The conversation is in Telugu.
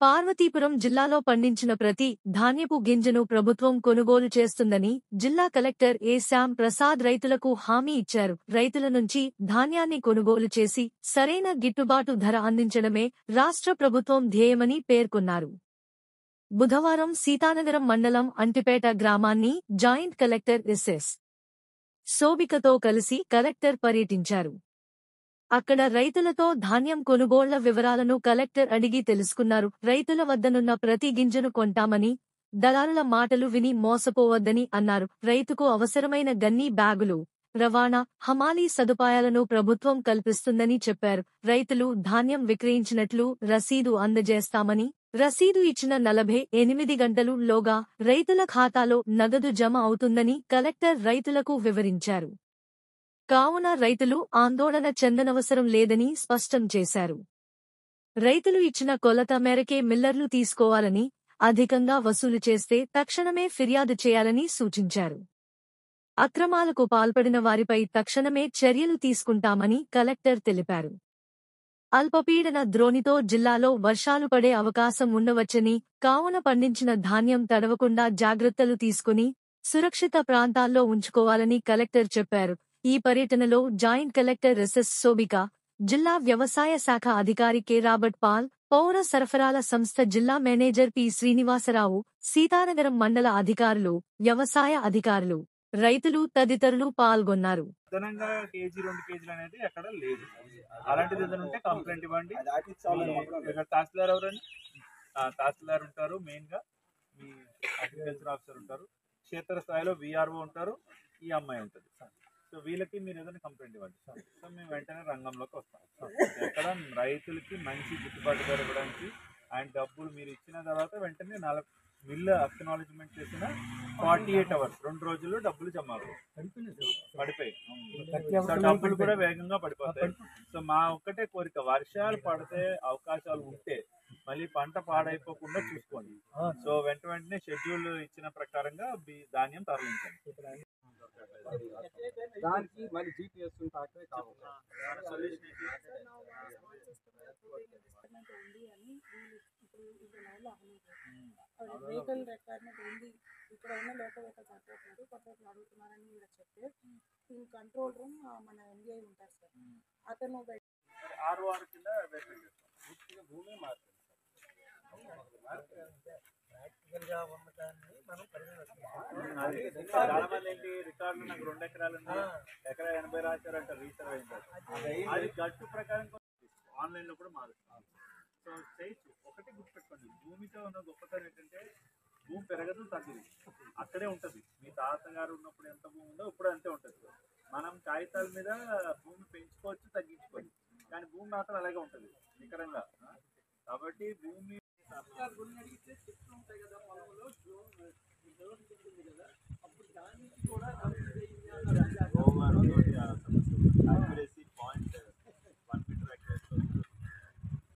పార్వతీపురం జిల్లాలో పండించిన ప్రతి ధాన్యపు గింజను ప్రభుత్వం కొనుగోలు చేస్తుందని జిల్లా కలెక్టర్ ఏ శ్యామ్ ప్రసాద్ రైతులకు హామీ ఇచ్చారు. రైతుల నుంచి ధాన్యాన్ని కొనుగోలు చేసి సరైన గిట్టుబాటు ధర అందించడమే రాష్ట్ర ప్రభుత్వం ధ్యేయమని పేర్కొన్నారు. బుధవారం సీతానగరం మండలం అంటిపేట గ్రామాన్ని జాయింట్ కలెక్టర్ ఎస్.ఎస్. శోభికతో కలిసి కలెక్టర్ పర్యటించారు. అక్కడ రైతులతో ధాన్యం కొనుగోళ్ల వివరాలను కలెక్టర్ అడిగి తెలుసుకున్నారు. రైతుల వద్దనున్న ప్రతి గింజను కొంటామని, దళారుల మాటలు విని మోసపోవద్దని అన్నారు. రైతుకు అవసరమైన గన్నీ బ్యాగులు, రవాణా, హమాలీ సదుపాయాలను ప్రభుత్వం కల్పిస్తుందని చెప్పారు. రైతులు ధాన్యం విక్రయించినట్లు రసీదు అందజేస్తామని, రసీదు ఇచ్చిన 48 గంటలు లోగా రైతుల ఖాతాలో నగదు జమ అవుతుందని కలెక్టర్ రైతులకు వివరించారు. కావున రైతులు ఆందోళన చెందనవసరం లేదని స్పష్టం చేశారు. రైతులు ఇచ్చిన కొలత మేరకే మిల్లర్లు తీసుకోవాలని, అధికంగా వసూలు చేస్తే తక్షణమే ఫిర్యాదు చేయాలని సూచించారు. అక్రమాలకు పాల్పడిన వారిపై తక్షణమే చర్యలు తీసుకుంటామని కలెక్టర్ తెలిపారు. అల్పపీడన ద్రోణితో జిల్లాలో వర్షాలు పడే అవకాశం ఉండవచ్చని, కావున పండించిన ధాన్యం తడవకుండా జాగ్రత్తలు తీసుకుని సురక్షిత ప్రాంతాల్లో ఉంచుకోవాలని కలెక్టర్ చెప్పారు. ఈ పర్యటనలో జాయింట్ కలెక్టర్ ఎస్.ఎస్. శోభిక, జిల్లా వ్యవసాయ శాఖ అధికారి కె. రాబర్ట్ పాల్, పౌర సరఫరాల సంస్థ జిల్లా మేనేజర్ పి. శ్రీనివాసరావు, సీతానగరం మండల అధికారులు, వ్యవసాయ అధికారులు, రైతులు తదితరులు పాల్గొన్నారు. అదనంగా కేజీ 2 కేజీలు అనేది ఎక్కడ లేదు. అలాంటిది ఏదైనా ఉంటే కంప్లైంట్ ఇవ్వండి. తహసీల్దార్ ఎవరండి? తహసీల్దార్ ఉంటారు, మెయిన్ గా మీ అగ్రికల్చర్ ఆఫీసర్ ఉంటారు, క్షేత్రస్థాయిలో విఆర్ఓ ఉంటారు, ఈ అమ్మాయి ఉంటుంది. సో వీళ్ళకి మీరు ఏదైనా కంప్లైంట్ ఇవ్వండి. సో మేము వెంటనే రంగంలోకి వస్తాం. ఎక్కడ రైతులకి మంచి గిట్టుబాటు ధర ఇవ్వడానికి ఆయన డబ్బులు మీరు ఇచ్చిన తర్వాత వెంటనే మిల్లు అక్నాలజ్మెంట్ చేసిన 48 అవర్స్ 2 రోజుల్లో డబ్బులు జమ పడిపోయి డబ్బులు కూడా వేగంగా పడిపోతాయి. సో మా ఒక్కటే కోరిక, వర్షాలు పడితే అవకాశాలు ఉంటే మళ్ళీ పంట పాడైపోకుండా చూసుకోండి. సో వెంటనే షెడ్యూల్ ఇచ్చిన ప్రకారంగా ధాన్యం తరలించండి. దానికి మళ్ళీ జీపీఎస్ వెహికల్ రిక్వైర్మెంట్ ఉంది. ఇక్కడ ఉన్న లోకల్ వెహికల్స్ అడుగుతున్నారు, కొత్త అడుగుతున్నారని కూడా చెప్తే కంట్రోల్ రూమ్ మన ఎంబీఐ ఉంటారు సార్, అతను ఆరు కింద భూమి మారుతుంది. చాలా మంది ఏంటి రికార్డులు నాకు 2 ఎకరాలు ఎకరా 80 రాశారంట, రీసర్వ్ అయింది. అది గట్టు ప్రకారం ఆన్లైన్ లో కూడా మారుతుంది. సో చేయొచ్చు. ఒకటి గుర్తుపెట్టుకోండి, భూమితో ఉన్న గొప్పతనం ఏంటంటే భూమి పెరగదు, తగ్గదు, అక్కడే ఉంటుంది. మీ తాతగారు ఉన్నప్పుడు ఎంత భూమి ఉందో ఇప్పుడు అంతే ఉంటుంది. మనం కాగితాల మీద భూమి పెంచుకోవచ్చు, తగ్గించుకోవచ్చు, కానీ భూమి మాత్రం అలాగే ఉంటుంది నికరంగా. కాబట్టి భూమి అడిగితే చెట్లు ఉంటాయి కదా పొలంలో, ఉంటుంది కదా, అప్పుడు దానికి